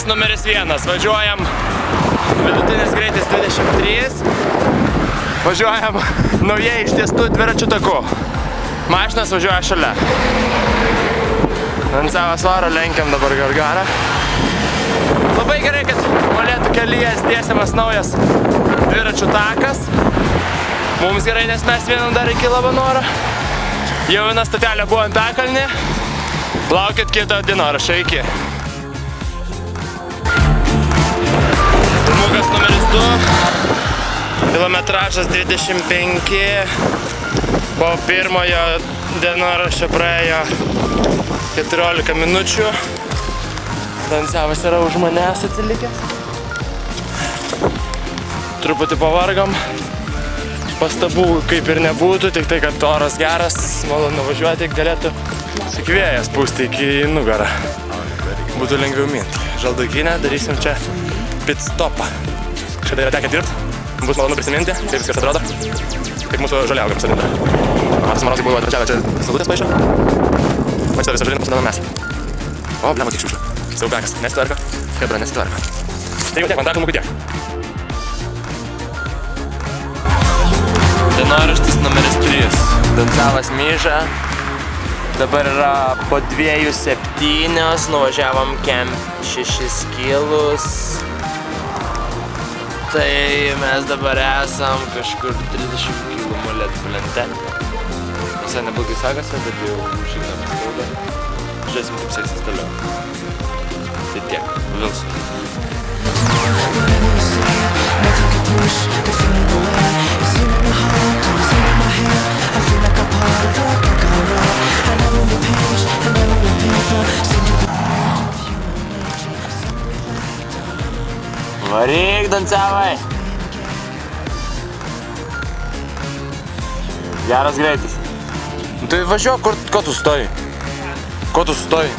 Dinoras numeris 1. Važiuojam. Vidutinis greitis 23. Važiuojam naujai ištiestų dviračių taku. Mašinas važiuoja šalia. Ant savo svaro lenkiam dabar Gargarą. Labai gerai, kad Molėtų kelyje tiesiamas naujas dviračių takas. Mums gerai, nes mes vienam dar iki Labanoro. Jau viena stotelė buvo ant takalnį. Laukit kito Dinorašo iki. Filmukas numeris 2. Kilometražas 25. Po pirmojo Dinorašo praėjo 14 minučių. Dansavas yra už manęs atsilikęs. Truputį pavargom. Pastabų kaip ir nebūtų, tik tai, kad oras geras, malonu važiuoti, galėtų vėjas pūsti iki nugarą. Būtų lengviau minti. Žaldukinę darysim čia pit stopą. Šitą yra tekę dirbti. Bus malonu prisiminti, kaip viskas atrodo. Kaip mūsų žaliaugam sadinta. Artas Marozai buvo atvažiavę čia saulutės paišą. Va čia visą žalinę pasidame mes. O, blemo tik šiušiu. Siaubekas, nesitvarko. Hebra, nesitvarko. Tai jau tiek, man dar filmukų tiek. Dienoraštis numeris 3. Dansavas Myža. Dabar yra po 2:07. Nuvažiavom kem 6 kilus. Tai mes dabar esam kažkur 30 kilų Molėtų plente. Visai neblogai sakasi, bet jau žinome skauda. Žiūrėsim, kaip seksis toliau. Tai tiek, Vilsų. Varyk, Dancavai! Geras greitis. Tai važiuok, ko tu stoji? Ko tu stoji?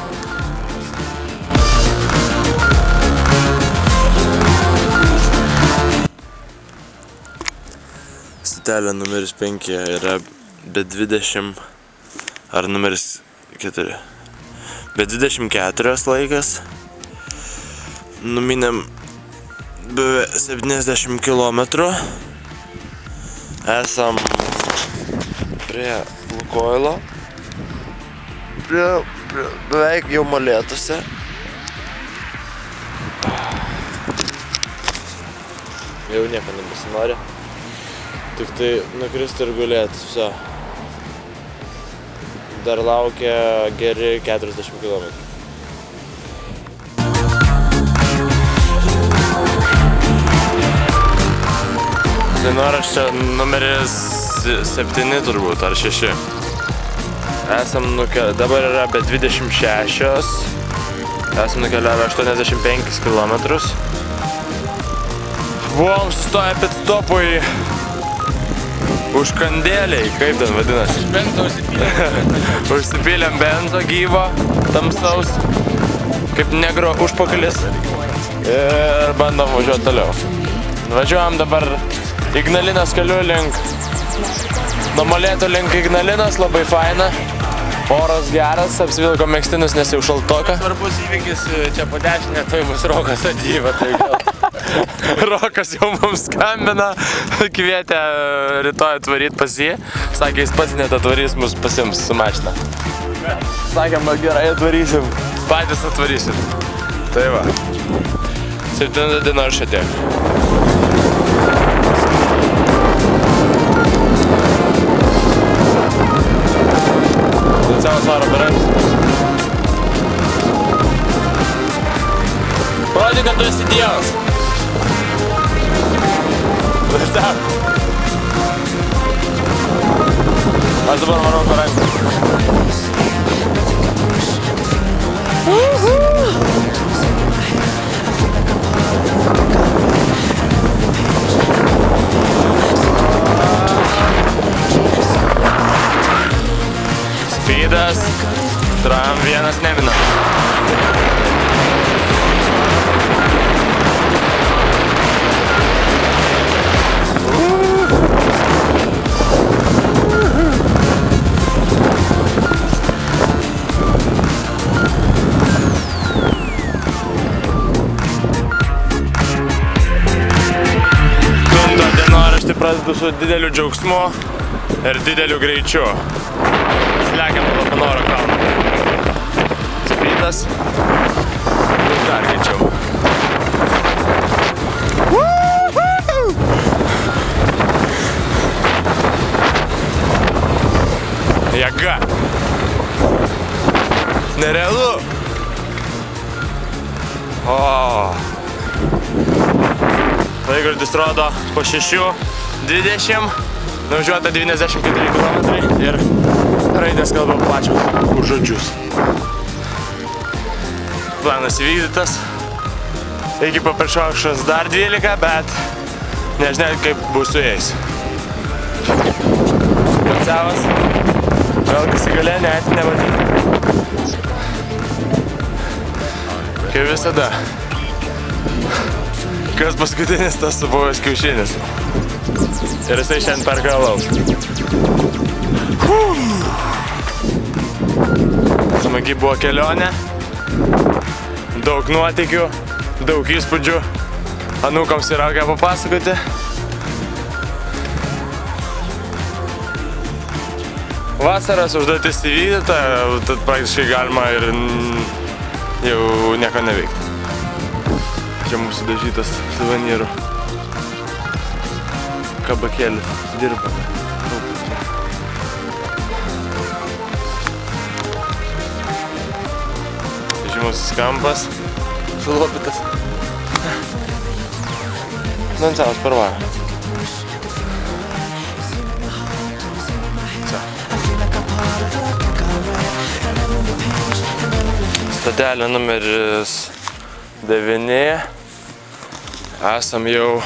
Stotelė numeris 5 yra be 20 ar numeris 4. Be 24 laikas. Numinėm beveik 70 kilometrų. Esam prie Lukoilo. Beveik jau Molėtuose. Jau nieko nebesinori. Tik tai nukristi ir gulėti. Viso. Dar laukia geri 40 km. Dienoraščio numeris 7 turbūt, ar 6. Esam dabar yra be 26. Esam nukeliavę 85 km. Buvom sustoję pit stopui užkandėliai, kaip ten vadinasi? Benzo užsipylėm. Užsipylėm benzo gyvo, tamsaus, kaip negro užpakalis. Ir bandom važiuoti toliau. Važiuojam dabar Ignalinos keliu link. Nuo Molėtų link Ignalinos, labai faina. Oras geras, apsivilko megztinius, nes jau šaltoka. Svarbus įvykis čia po dešinę, tai bus Rokas Adyva. Tai gal... Rokas jau mums skambina, kvietė rytoj atvaryt pas jį. Sakė, jis pats net atvarys mus pasims su mašina. Sakėm, gerai atvarysim, patys atvarysim. Tai va, 7 diena šiek tiek. Dansavas varo berai. Parodyk, kad tu esi dievas. Aš dabar varau berai. Speedas, tram vienas nemina. pradedu su dideliu džiaugsmu ir dideliu greičiu. Slekiam nuo Labanoro kalno. Speedas. Ir dar greičiau. Jėga. Nerealu. O. Laikrodis rodo po 6:20. Nuvažiuota 94 km ir raidės kalba plačios už žodžius. Planas įvykdytas. Iki paprašaušas dar 12, bet nežinai, kaip bus su jais. Pacevas. Vėl kas įgalė, net nematyti. Kaip visada. Kas paskutinis, tas subuvęs kiaušinis. Ir jisai šiandien perka alaus. Smagi buvo kelionė. Daug nuotykių, daug įspūdžių. Anūkams yra ką papasakoti. Vasaros užduotis įvykdyta, tad praktiškai galima ir jau nieko neveikti. Čia mūsų dažytas suvenyrų kabakėlis dirba. Žymusis kampas, sulopytas. Dansavas per varą. Stotelė numeris 9. Esam jau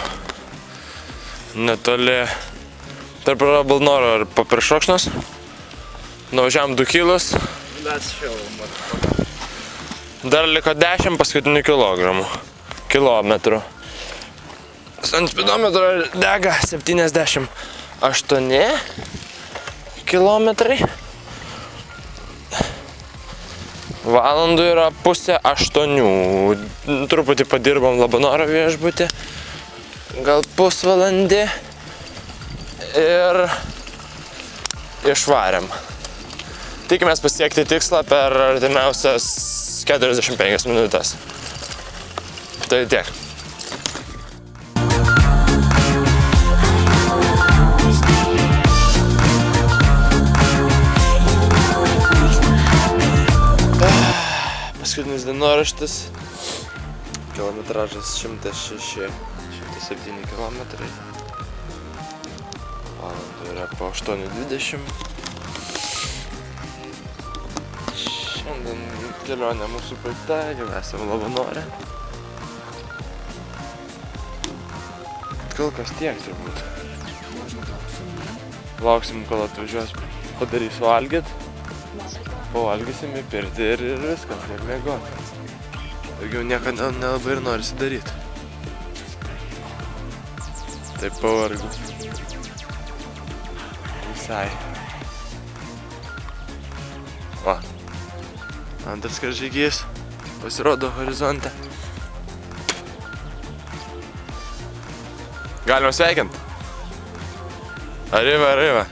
netoli tarp Labanoro ir Paprišokšnos. Nuvažiavom 2 kilus. Dar liko 10 paskutinių kilometrų. Ant spidometro dega 78 kilometrai. Valandų yra 7:30. Truputį padirbom Labanoro viešbutį. Gal pusvalandį. Ir išvarėm. Tikimės pasiekti tikslą per artimiausias 45 minutės. Tai tiek. Paskutinis dienoraštis. Kilometražas 107 kilometrai. Valandų yra po 8:20. Šiandien kelionė mūsų baigta, jau esame Labanore. Kol kas tiek turbūt. Lauksim, kol atvažiuos, padarys valgyt. Pavalgysim į pirtį ir viskas, ir miegot. Daugiau nieko nelabai ir norisi daryti. Taip pavargus. Visai. Va. Antras karžygys pasirodo horizonte. Galima sveikint? Arriva, arriva.